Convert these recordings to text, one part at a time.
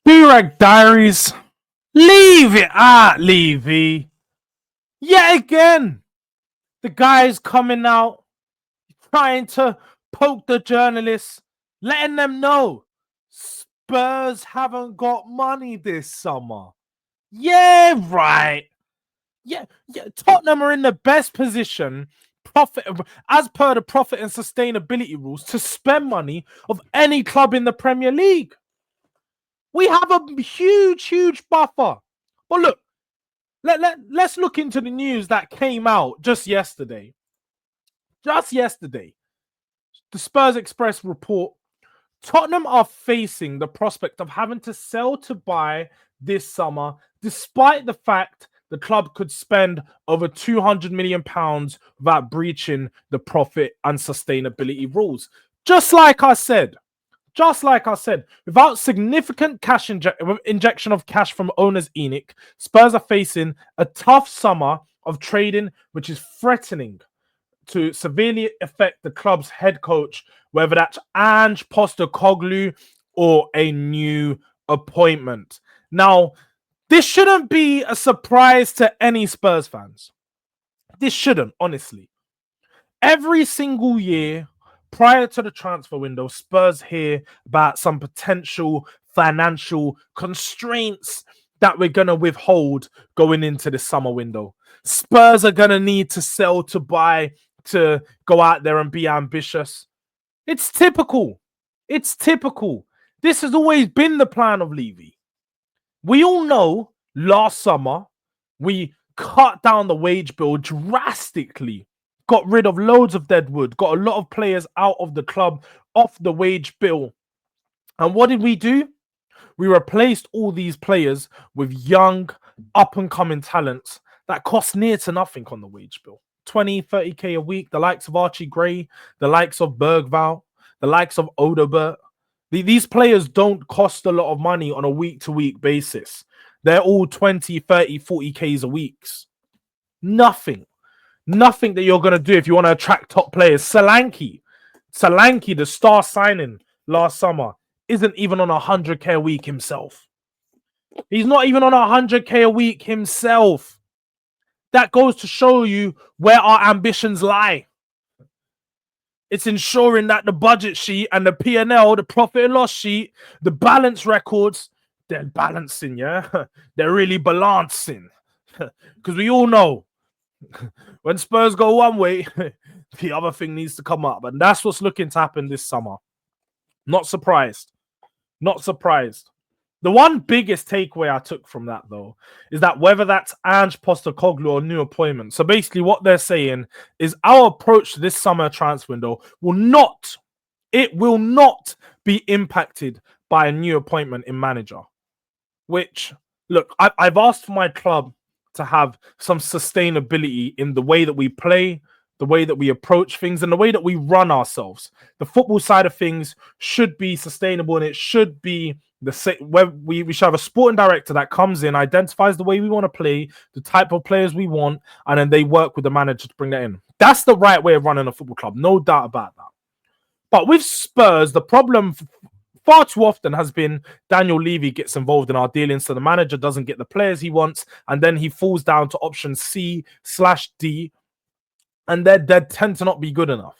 Durag Diaries. Leave it at Levy. Yet again, the guy's coming out trying to poke the journalists, letting them know Spurs haven't got money this summer. Yeah, right. Yeah. Tottenham are in the best position, profit as per the profit and sustainability rules, to spend money of any club in the Premier League. We have a huge buffer. But look, let's look into the news that came out just yesterday. Just yesterday, the Spurs Express report Tottenham are facing the prospect of having to sell to buy this summer, despite the fact the club could spend over £200 million without breaching the profit and sustainability rules. Just like I said, without significant cash injection of cash from owners ENIC, Spurs are facing a tough summer of trading, which is threatening to severely affect the club's head coach, whether that's Ange Postecoglou or a new appointment. Now, this shouldn't be a surprise to any Spurs fans. This shouldn't, honestly. Every single year prior to the transfer window, Spurs hear about some potential financial constraints that we're going to withhold going into the summer window. Spurs are going to need to sell to buy to go out there and be ambitious. It's typical. This has always been the plan of Levy. We all know last summer we cut down the wage bill drastically, got rid of loads of deadwood, got a lot of players out of the club, off the wage bill. And what did we do? We replaced all these players with young, up-and-coming talents that cost near to nothing on the wage bill. 20, 30k a week, the likes of Archie Gray, the likes of Bergvall, the likes of Odobert. These players don't cost a lot of money on a week-to-week basis. They're all 20, 30, 40k's a week. Nothing that you're going to do if you want to attract top players. Solanke, the star signing last summer, isn't even on 100k a week himself. He's not even on 100k a week himself. That goes to show you where our ambitions lie. It's ensuring that the budget sheet and the P&L, the profit and loss sheet, the balance records, they're balancing, yeah? They're really balancing. Because we all know when Spurs go one way, the other thing needs to come up. And that's what's looking to happen this summer. Not surprised. The one biggest takeaway I took from that, though, is that whether that's Ange Postecoglou or new appointment. So basically what they're saying is our approach to this summer transfer window will not be impacted by a new appointment in manager. Which, look, I've asked for my club to have some sustainability in the way that we play, the way that we approach things, and the way that we run ourselves. The football side of things should be sustainable, and it should be where we should have a sporting director that comes in, identifies the way we want to play, the type of players we want, and then they work with the manager to bring that in. That's the right way of running a football club, no doubt about that. But with Spurs, the problem far too often has been Daniel Levy gets involved in our dealings, so the manager doesn't get the players he wants, and then he falls down to option C/D, and they tend to not be good enough.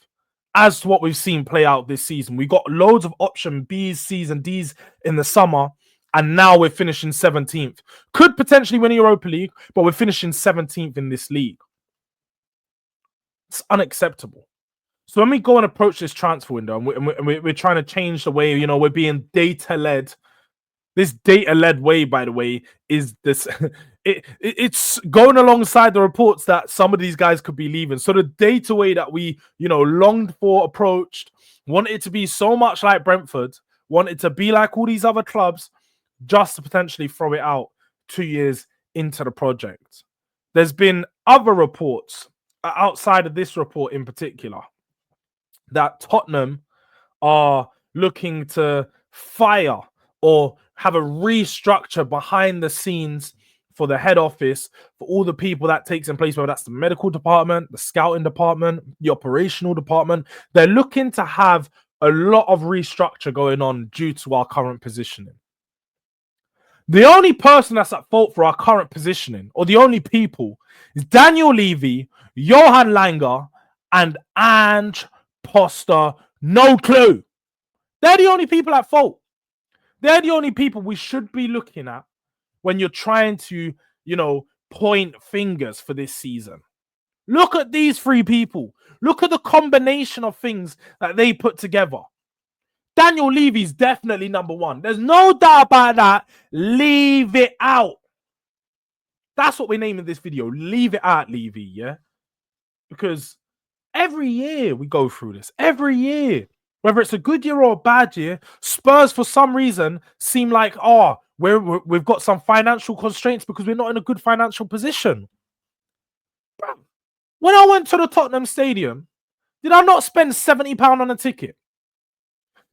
As to what we've seen play out this season, we got loads of option Bs, Cs, and Ds in the summer, and now we're finishing 17th. Could potentially win a Europa League, but we're finishing 17th in this league. It's unacceptable. So when we go and approach this transfer window, and we're trying to change the way, we're being data-led. This data-led way, by the way, is this. It's going alongside the reports that some of these guys could be leaving. So the data way that we, longed for, approached, wanted it to be so much like Brentford, wanted to be like all these other clubs, just to potentially throw it out 2 years into the project. There's been other reports outside of this report in particular that Tottenham are looking to fire or have a restructure behind the scenes for the head office, for all the people that takes in place, whether that's the medical department, the scouting department, the operational department. They're looking to have a lot of restructure going on due to our current positioning. The only person that's at fault for our current positioning, or the only people, is Daniel Levy, Johan Langer, and Ange Poster. No clue. They're the only people at fault. They're the only people we should be looking at when you're trying to, point fingers for this season. Look at these three people. Look at the combination of things that they put together. Daniel Levy's definitely number one. There's no doubt about that. Leave it out. That's what we're naming this video. Leave it out, Levy, yeah? Because every year we go through this. Every year. Whether it's a good year or a bad year, Spurs, for some reason, seem like, we've got some financial constraints because we're not in a good financial position. When I went to the Tottenham Stadium, did I not spend £70 on a ticket?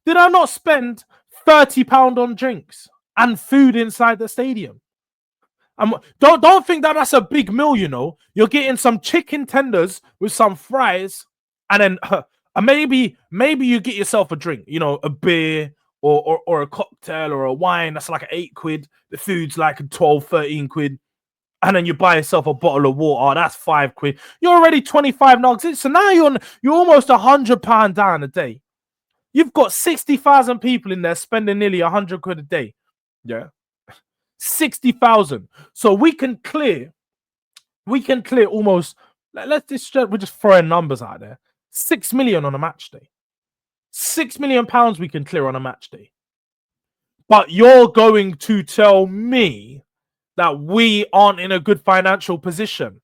Did I not spend £30 on drinks and food inside the stadium? Don't think that that's a big meal, You're getting some chicken tenders with some fries, and then maybe you get yourself a drink, a beer or a cocktail or a wine. That's like £8. The food's like 12, 13 quid. And then you buy yourself a bottle of water. That's £5. You're already 25 nugs. So now you're almost £100 down a day. You've got 60,000 people in there spending nearly 100 quid a day. Yeah. 60,000. So we can clear almost, we're just throwing numbers out there. 6 million on a match day. £6 million we can clear on a match day. But you're going to tell me that we aren't in a good financial position.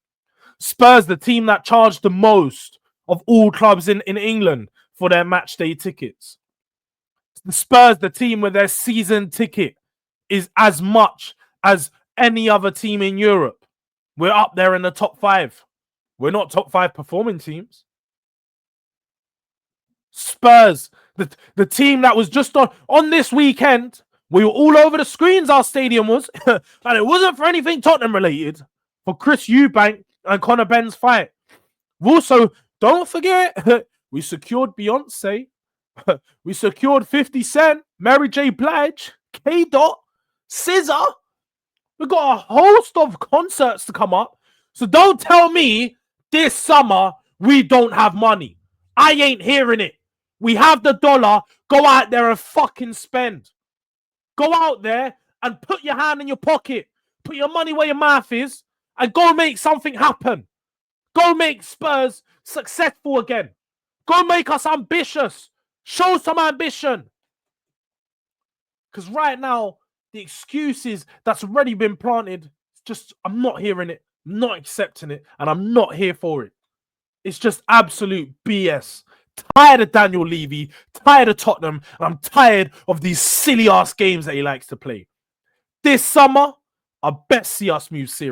Spurs, the team that charged the most of all clubs in England for their match day tickets. The Spurs, the team where their season ticket is as much as any other team in Europe. We're up there in the top 5. We're not top 5 performing teams. Spurs, the team that was just on this weekend, we were all over the screens, our stadium was, and it wasn't for anything Tottenham related, for Chris Eubank and Conor Benn's fight. Also, don't forget, we secured Beyonce, we secured 50 Cent, Mary J. Blige, K-Dot, Scissor. We've got a host of concerts to come up. So don't tell me this summer we don't have money. I ain't hearing it. We have the dollar. Go out there and fucking spend. Go out there and put your hand in your pocket. Put your money where your mouth is and go make something happen. Go make Spurs successful again. Go make us ambitious. Show some ambition. Because right now, the excuses that's already been planted, I'm not hearing it, I'm not accepting it, and I'm not here for it. It's just absolute BS. Tired of Daniel Levy, tired of Tottenham, and I'm tired of these silly-ass games that he likes to play. This summer, I bet see us move serious.